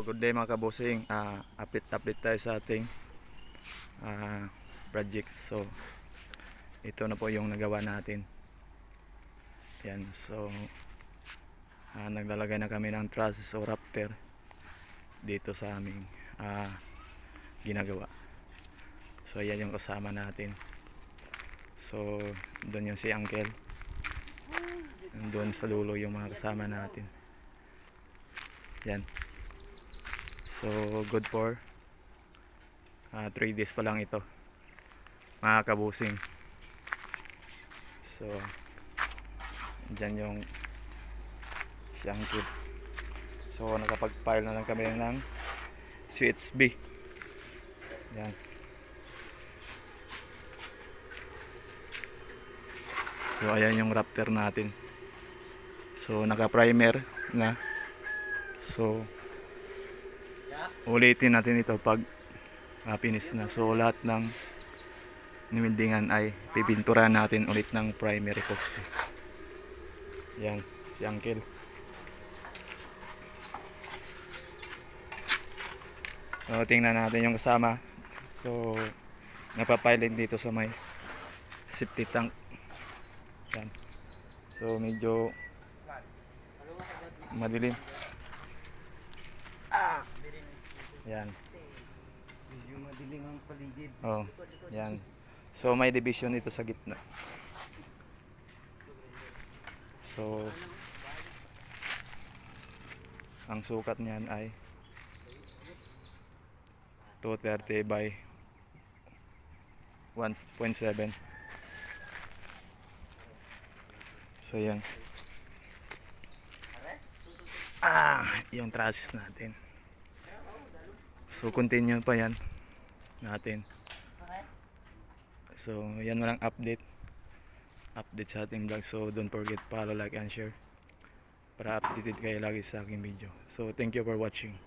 good day mga kabosing. Update tayo sa ating project. So, ito na po yung nagawa natin. Yan. So, naglalagay na kami ng trusses o rafter dito sa aming ginagawa. So, yan yung kasama natin. So, doon yung si Uncle. Doon sa dulo yung mga kasama natin. Yan. So good for 3 days pa lang ito mga kabusing. So dyan yung siyang kid. So nakapag-file na lang kami ng CHB. Yan. So ayan yung rafter natin. So naka-primer na. So ulitin natin ito pag finish na. So lahat ng nimindingan ay pipinturahan natin ulit ng primary epoxy. Yan, si Uncle. So tingnan natin yung kasama. So napapilin dito sa may safety tank. Yan. So medyo madilim. Yan. Medyo madilim ang paligid. Oh, yan. So may division ito sa gitna. So ang sukat niyan ay 230 by 1.7. So yan. Yung trusses natin. So continue pa yan natin. So yan walang update sa ating vlog. So don't forget follow, like and share para updated kayo lagi sa aking video. So thank you for watching.